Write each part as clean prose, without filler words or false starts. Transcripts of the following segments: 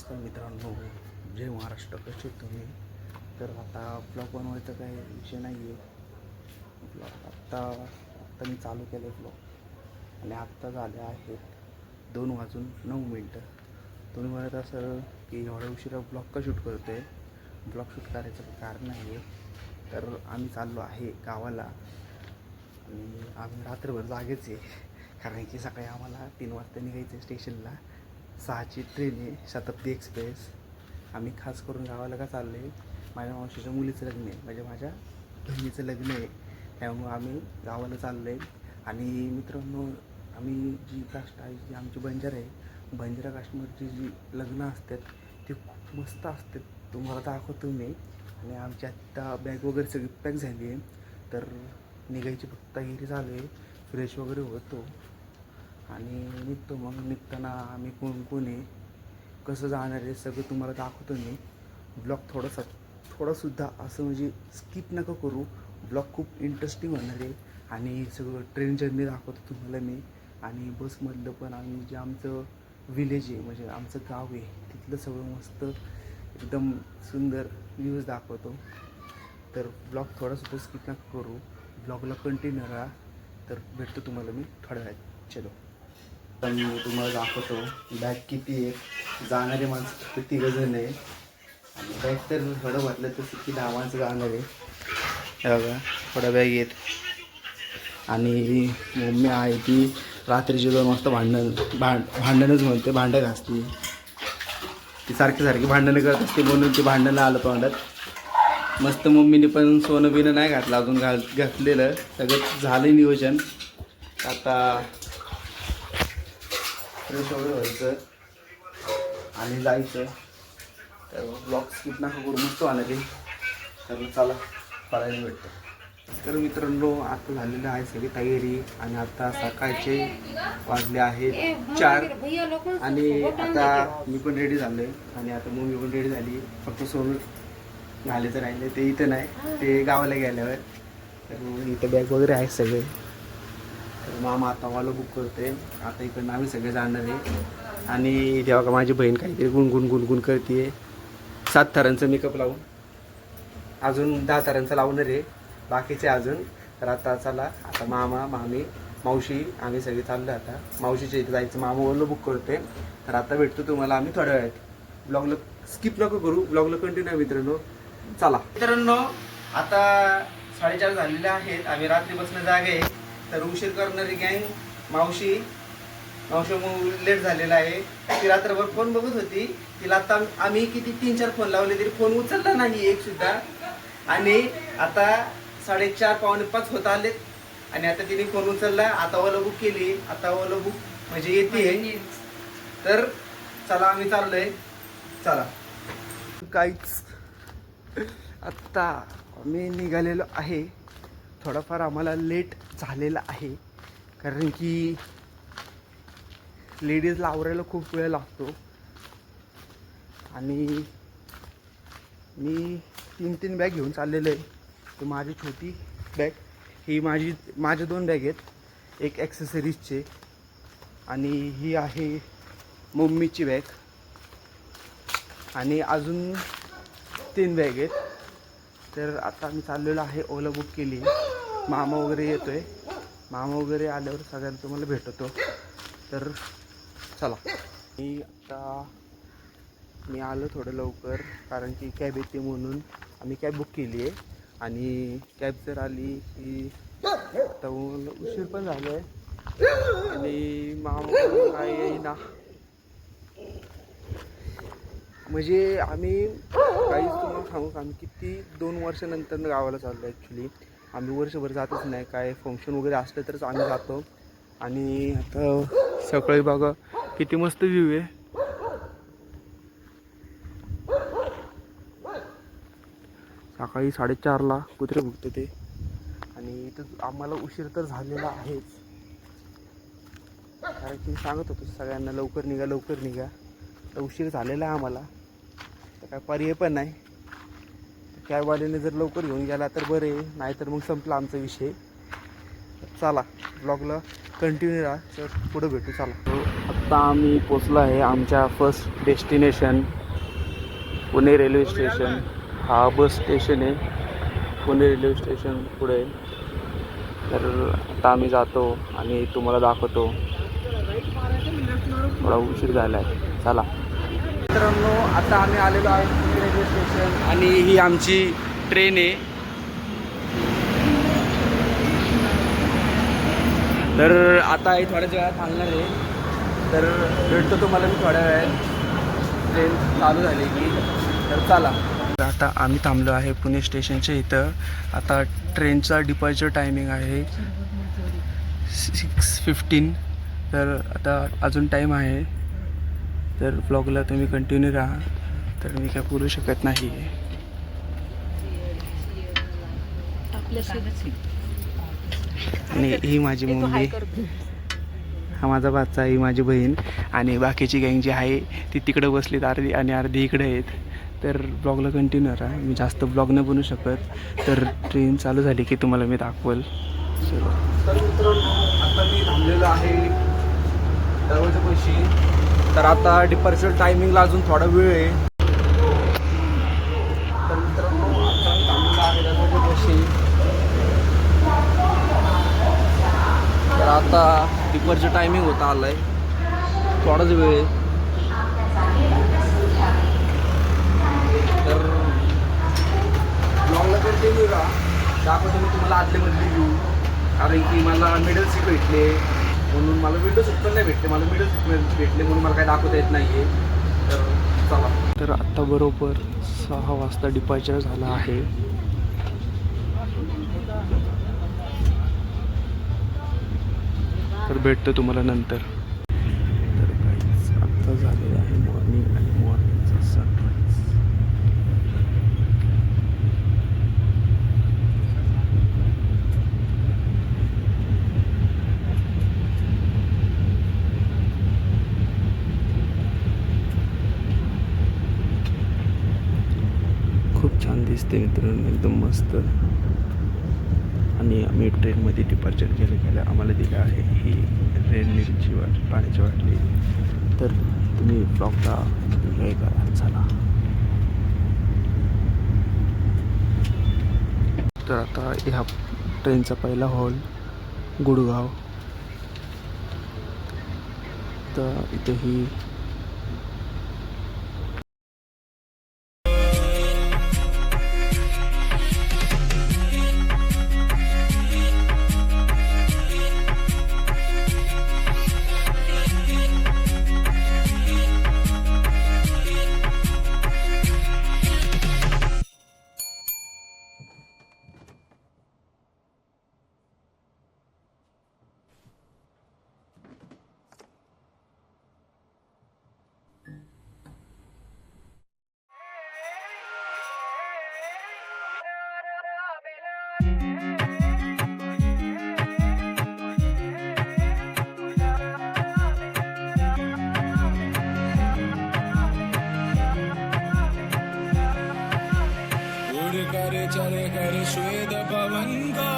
नमस्कार मित्रांनो, जय महाराष्ट्र. कसे तुम्ही? तर आता ब्लॉग बनवायचा काही विषय नाही आहे. ब्लॉग आत्ता मी चालू केलं आहे ब्लॉग आणि आत्ता झाले आहेत 2:09. तुम्ही म्हणत असाल की एवढ्या उशिरा ब्लॉग का शूट करतो आहे. ब्लॉग शूट करायचं कारण आहे, तर आम्ही चाललो आहे गावाला आणि आम्ही रात्रभर जागेच आहे. कारण की सकाळी आम्हाला 3 वाजता निघायचं स्टेशनला. 6ची ट्रेन आहे, शताब्दी एक्सप्रेस. आम्ही खास करून गावाला का चाललो आहे, माझ्या मावशीच्या मुलीचं लग्न आहे, म्हणजे माझ्या बहिणीचं लग्न आहे. त्यामुळं आम्ही गावाला चाललो आहे. आणि मित्रांनो, आम्ही जी कास्ट आहे, जी आमची बंजारा आहे, बंजारा कास्टमधची जी लग्न असतात ती खूप मस्त असतात. तुम्हाला दाखवतो मी. आणि आमची आत्ता बॅग वगैरे सगळी पॅक झाली आहे, तर निघायची फक्त तयारी चालू आहे. फ्रेश वगैरे होतो आणि निघतो. मग निघताना आम्ही कोण कोण आहे, कसं जाणार आहे, सगळं तुम्हाला दाखवतो मी. ब्लॉग थोडासुद्धा असं म्हणजे स्किप नका करू. ब्लॉग खूप इंटरेस्टिंग होणार आहे. आणि सगळं ट्रेन जर्नी दाखवतो तुम्हाला मी. आणि बसमधलं पण, आणि जे आमचं विलेज आहे, म्हणजे आमचं गाव आहे, तिथलं सगळं मस्त एकदम सुंदर व्ह्यूज दाखवतो. तर ब्लॉग थोडासुद्धा स्किप नका करू. ब्लॉगला कंटिन्यू राहा. तर भेटतो तुम्हाला मी थोड्या वेळात. चलो, तर मी तुम्हाला दाखवतो बॅग किती आहे. जाणारे माणसं फक्त 3 जण आहे आणि बॅग तर थोडं म्हटलं तर किती 10 माणसं जाणार आहे. हे बघा, थोड्या बॅग आहेत. आणि मम्मी आहे ती रात्रीचे 2 वाजता भांडणच म्हणते, भांडं घासते ती, सारखी भांडणं करत असते, म्हणून ती भांडणं आलं तोंडात. मस्त मम्मीने पण सोनं बिनं नाही घातलं अजून, घातलेलं सगळं झालं नियोजन. आता फ्रेश वगैरे व्हायचं आणि जायचं. तर ब्लॉग स्किप नका करू, मस्त होणार आहे. तर चला, पळायला भेटतं. तर मित्रांनो, आता झालेलं आहे सगळी तयारी आणि आता सकाळचे वाजले आहेत 4. आणि आता मी पण रेडी झालो आहे आणि आता मम्मी पण रेडी झाली. फक्त सोनं घालायचं राहिले, ते इथं नाही, ते गावाला गेल्यावर. तर इथं बॅग वगैरे आहेत सगळे. तर मामा आता मला बुक करते. आता इकडनं आम्ही सगळे जाणार आहे. आणि तेव्हा का माझी बहीण काहीतरी गुणगुण करते. 7 थरांचं मेकअप लावून अजून 10 थरांचं लावणार आहे बाकीचे अजून. तर आता चला, आता मामा, मामी, मावशी आम्ही सगळे चाललो. आता मावशीच्या इथे जायचं, मामा बोललो बुक करते. तर आता भेटतो तुम्हाला आम्ही थोड्या वेळात. ब्लॉगला स्किप नको करू, ब्लॉगला कंटिन्यू मित्रांनो. चला मित्रांनो, आता 4:30 झालेले आहेत. आम्ही रात्रीपासून जागे. तर उशीर करणारी गँग मावशी लेट झालेला आहे. ती रात्रभर फोन बघत होती. तिला आता आम्ही किती 3-4 फोन लावले तरी फोन उचलला नाही एक सुद्धा. आणि आता 4:30 पावणे 5 होत आलेत आणि आता तिने फोन उचलला. आता ओला बुक केली, आता ओला बुक म्हणजे येते. तर चला, आम्ही चाललोय. चला, काहीच आत्ता आम्ही निघालेलो आहे. थोडाफार आम्हाला लेट झालेला आहे, कारण की लेडीजला आवरायला खूप वेळ लागतो. आणि मी 3 बॅग घेऊन चाललेलो आहे. तर माझी छोटी बॅग ही माझ्या 2 बॅग आहेत, एक ॲक्सेसरीजचे आणि ही आहे मम्मीची बॅग. आणि अजून 3 बॅग आहेत. तर आता आम्ही चाललेलो आहे, ओला बुक केली. मामा वगैरे येतो आहे. मामा वगैरे आल्यावर सगळ्यांना तुम्हाला भेटतो. तर चला, मी आलो थोडं लवकर, कारण की कॅब येते म्हणून आम्ही कॅब बुक केली आहे. आणि कॅब जर आली की आता उशीर पण झालो आहे आणि मामा काय येईना. म्हणजे आम्ही काहीच तुम्हाला सांगू का, आम्ही किती 2 वर्षानंतर गावाला चाललो. ॲक्च्युली आम्ही वर्षभर जातच नाही. काय फंक्शन वगैरे असलं तरच आम्ही जातो. आणि आता सकाळी बघा किती मस्त व्ह्यू आहे. सकाळी 4:30ला कुत्रे भुकते ते. आणि इथं आम्हाला उशीर तर झालेला आहेच, कारण की सांगत होतो सगळ्यांना लवकर निघा. तर उशीर झालेला आहे आम्हाला, तर काय पर्याय पण नाही. कॅबवाल्याने जर लवकर घेऊन गेला तर बरे, नाहीतर मग संपला आमचा विषय. चला, ब्लॉगला कंटिन्यू राहा. तर पुढे भेटू. चला. आता आम्ही पोचलो आहे आमच्या first destination Pune railway station. हा बस स्टेशन आहे पुणे रेल्वे स्टेशन पुढे. तर आता आम्ही जातो आणि तुम्हाला दाखवतो. थोडा उशीर झाला आहे, चला. मित्रांनो, आता आम्ही आलेलो आहे पुणे रेल्वे स्टेशन आणि ही आमची ट्रेन आहे. तर आता ही थोड्याच वेळात थांबणार आहे. तर भेटतो तुम्हाला मी थोड्या वेळात ट्रेन चालू झाली की. तर चला. आता आम्ही थांबलो आहे पुणे स्टेशनच्या इथं. आता ट्रेनचा डिपार्चर टायमिंग आहे 6:15. तर आता अजून टाईम आहे. तर ब्लॉगला तुम्ही कंटिन्यू राहा. तर मी काय बोलू शकत नाही. आणि ही माझी मुलगी, हा माझा बाचा, ही माझी बहीण आणि बाकीची गँग जी आहे ती तिकडं बसलीत अर्धी आणि अर्धी इकडे आहेत. तर ब्लॉगला कंटिन्यू राहा. मी जास्त ब्लॉग नाही बनवू शकत. तर ट्रेन चालू झाली की तुम्हाला मी दाखवेल. तर मित्रांनो, आता मी थांबलेलो आहे दरवाजापाशी. तर आता डिपार्चर टायमिंगला अजून थोडा वेळ आहे. तर मित्रांनो, आता मी थांबलेलो आहे दरवाजापाशी. तर आता डिपार्चर टायमिंग होता आलाय, थोडाच वेळ आहे. तर ब्लॉगला कंटिन्यू राहा. दाखवतो मी तुम्हाला आतल्यामध्ये व्ह्यू. कारण की मला मिडल सीट भेटले म्हणून, मला विंडो सीट पण नाही भेटले, मला मिडल सीट भेटले म्हणून मला काही दाखवता येत नाही आहे. तर चला. तर आत्ता बरोबर 6 वाजता डिपार्चर झाला आहे. तर भेटतो तुम्हाला नंतर. तर काहीच आत्ता झालेलं आहे मॉर्निंग आणि मॉर्निंगचा सनराईज. खूप छान दिसते मित्रांनो, एकदम मस्त. आणि आम्ही ट्रेनमध्ये डिपार्चर केलं आम्हाला दिलं आहे ही रेल्वेची पाण्याची वाटली. तर तुम्ही ब्लॉगला एन्जॉय करा. चला. तर आता ह्या ट्रेनचा पहिला हॉल गुडगाव. तर इथे ही चले कर श्वेत पवन का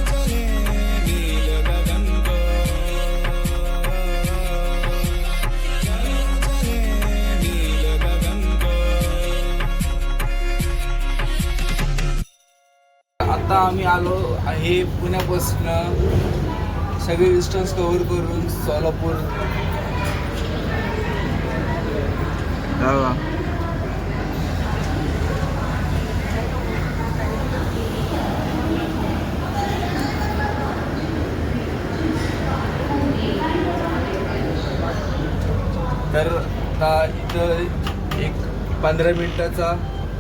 चले नील गगन को चले नील गगन को. आता आम्ही आलो आहे पुण्यापासून सगळे डिस्टन्स कव्हर करून सोलापूर. तर आता इथं एक 15 मिनिटाचा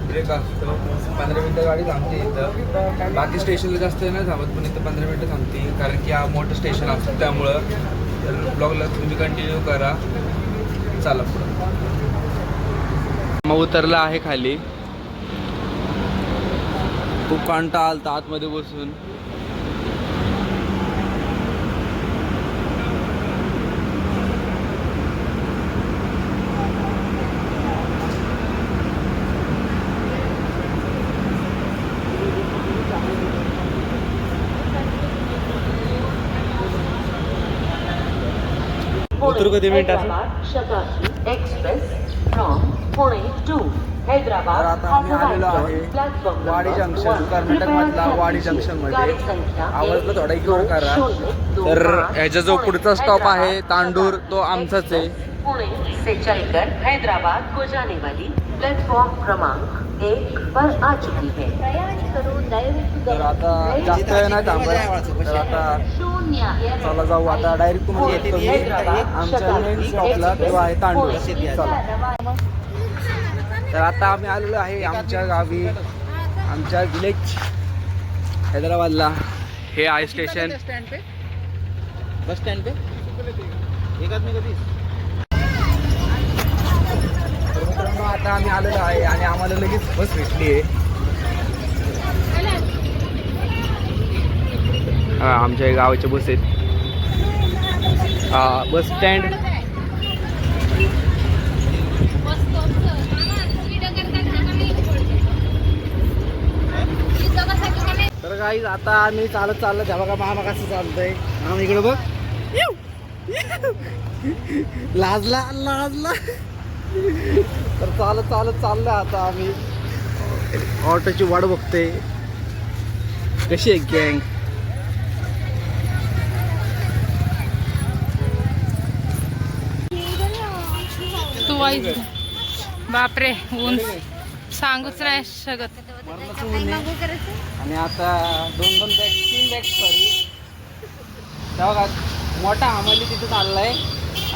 ब्रेक असतो. 15 मिनिटं गाडी थांबते इथं. बाकी स्टेशनला जास्त नाही थांबत, पण इथं 15 मिनिटं थांबते कारण की हा मोठं स्टेशन असतं त्यामुळं. तर ब्लॉगला तुम्ही कंटिन्यू करा. चला पुढं. मग उतरला आहे खाली. खूप कंटाळा आलता आतमध्ये बसून. उतरू कधी मिनिट असं Shatabdi express from Pune to Hyderabad. तर आता आम्ही आलेलो आहे वाडी जंक्शन, कर्नाटक मधला वाडी जंक्शन मध्ये. आवाजला थोडा इग्नोर करा. तर ह्याचा जो पुढचा स्टॉप आहे तांडूर, तो आमचाच आहे. पुणे से चलकर हैदराबाद को जाने वाली प्लेटफॉर्म क्रमांक 1 पर आ चुकी है. तर आता जास्त वेळ नाही थांबत. तर आता चला जाऊ. आता डायरेक्ट तुम्हाला येतो मी आमच्या मेन शॉपला, तो आहे तांडूर. चला. तर आता आम्ही आलेलो आहे आमच्या गावी, आमच्या विलेज हैदराबादला. हे आहे स्टेशन, बस स्टँड पे एक आदमी कधी. तर मित्रांनो आता आम्ही आलेलो आहे आणि आम्हाला लगेच बस भेटली आहे. आमच्या गावाच्या बस आहेत. Bus stand. तर गाईज आता आम्ही चालत चाललो. त्या बघा मामा कसं चालतंय. आम्ही इकडे बघ, लाजला लाजला. तर चालत चालत चाललं आता आम्ही. ऑटोची वाट बघते कशी आहे गँग. तू वाईज बापरे, ऊन सांगूच नाही शकत. आणि आता दोन बॅग 3 बॅग सॉरी. तेव्हा मोठा आम्हाला तिथे चाललाय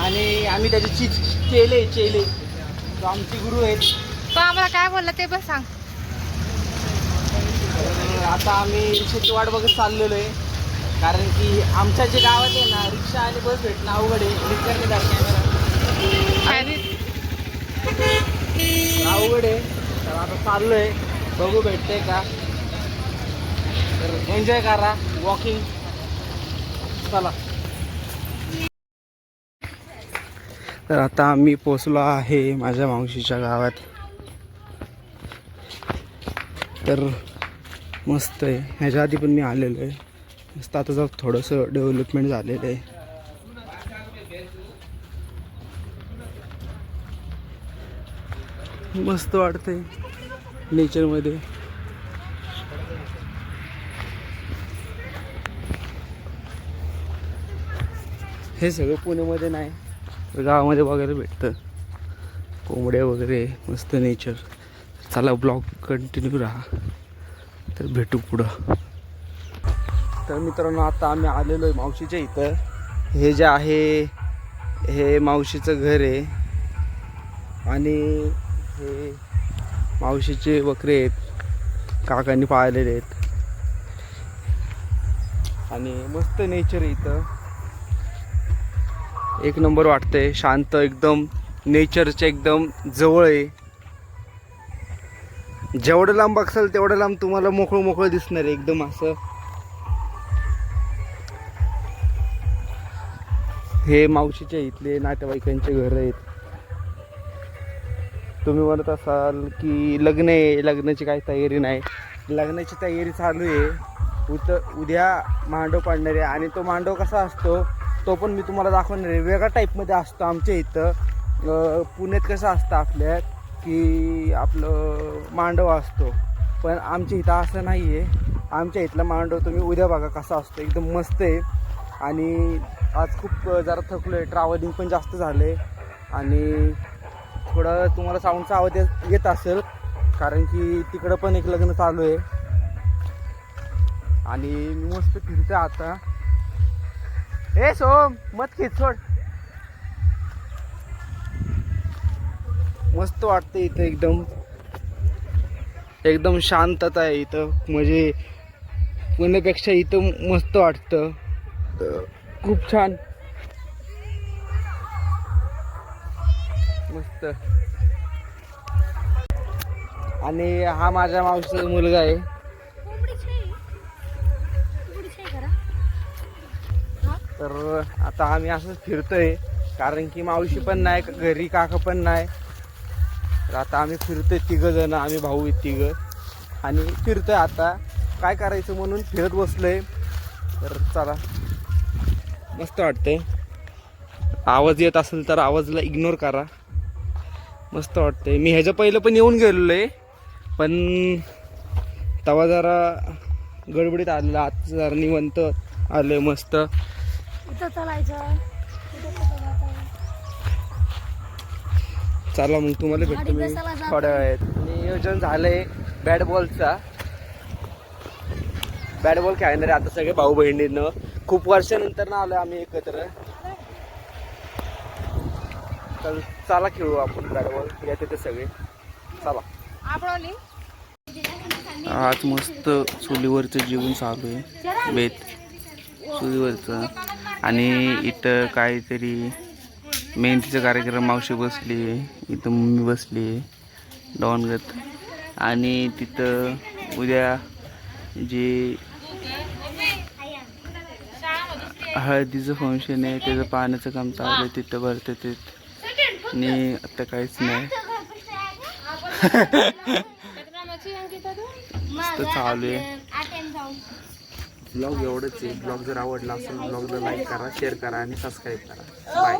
आणि आम्ही त्याची चेले तो आमचे गुरु आहेत. तो आम्हाला काय बोलला ते पण सांग. तर आता आम्ही रिक्षाची वाट बघत चाललेलो आहे, कारण की आमच्या जे गावात आहे ना रिक्षा आणि बस भेटणं अवघड आहे. रिक्षाने अवघड आहे. तर आता चाललोय, बघू भेटते का. तर एन्जॉय करा वॉकिंग. चला. तर आता आम्ही पोचलो आहे माझ्या मावशीच्या गावात. तर मस्त आहे. ह्याच्या आधी पण मी आलेलो आहे. मस्त आता जर थोडंसं डेव्हलपमेंट झालेलं आहे. मस्त वाटतंय नेचरमध्ये. हे सगळं पुण्यामध्ये नाही, तर गावामध्ये वगैरे भेटतं. कोंबड्या वगैरे, मस्त नेचर. चला ब्लॉग कंटिन्यू राहा, तर भेटू पुढं. तर मित्रांनो आता आम्ही आलेलो आहे मावशीच्या इथं. हे जे आहे हे मावशीचं घर आहे आणि हे मावशीचे बकरे आहेत, काकांनी पाळलेले आहेत. आणि मस्त नेचर आहे इथं, एक नंबर वाटतंय. शांत एकदम, नेचरच्या एकदम जवळ आहे. जेवढं लांब बघसाल तेवढं लांब तुम्हाला मोकळं मोकळं दिसणार आहे एकदम असं. हे मावशीच्या इथले नातेवाईकांचे घर आहेत. तुम्ही म्हणत असाल की लग्न आहे, लग्नाची काही तयारी नाही. लग्नाची तयारी चालू आहे. उद्या मांडव पाडणार आहे आणि तो मांडव कसा असतो तो पण मी तुम्हाला दाखवणार आहे. वेगळ्या टाईपमध्ये असतो आमच्या इथं. पुण्यात कसं असतं आपल्यात की आपलं मांडव असतो, पण आमच्या इथं असं नाही आहे. आमच्या इथला मांडव तुम्ही उद्या बघा कसा असतो, एकदम मस्त आहे. आणि आज खूप जरा थकलो आहे, ट्रॅव्हलिंग पण जास्त झालं आहे आणि थोडं तुम्हाला साऊंडचा आवाज येत असेल, कारण की तिकडं पण एक लग्न चालू आहे. आणि मी मस्त फिरते आता. ए सोम मत खिच सोड. मस्त वाटतं इथं, एकदम एकदम शांतता आहे इथं. म्हणजे पुण्यापेक्षा इथं मस्त वाटतं, खूप छान मस्त. आणि हा माझ्या मावशीचा मुलगा आहे. तर आता आम्ही असंच फिरतोय, कारण की मावशी पण नाही घरी, काका पण नाही. तर आता आम्ही फिरतोय 3 जण, आम्ही भाऊ आहेत 3 आणि फिरतोय. आता काय करायचं म्हणून फिरत बसलोय. तर चला, मस्त वाटतंय. आवाज येत असेल तर आवाजला इग्नोर करा. मस्त वाटतंय. मी ह्याच्या पहिलं पण येऊन गेलेलो आहे, पण तेव्हा जरा गडबडीत आलेलं. आता जरा निवंत आले मस्त. चला मग तुम्हाला भेटतो मी थोड्या वेळात. नियोजन झालंय बॅट बॉलचा. बॅट बॉल खेळणारे आता सगळे भाऊ बहिणीनं. खूप वर्षानंतर ना आलोय आम्ही एकत्र. तर चला खेळू आपण बॅट बॉल. या तिथे सगळे चला. आज मस्त चुलीवरचं जेवण चालू आहे, बेत चुलीवरचं. आणि इथं काहीतरी मेहंदीचा कार्यक्रम. मावशी बसली आहे इथं, मम्मी बसली आहे डॉनगत. आणि तिथं उद्या जे हळदीचं फंक्शन आहे त्याचं पाण्याचं काम चालू आहे, तिथं भरते ते. आणि आता काहीच नाही, मस्त चालू आहे. ब्लॉग एवढंच आहे. ब्लॉग जर आवडला असेल ब्लॉगला लाईक करा, शेअर करा आणि सबस्क्राईब करा. बाय.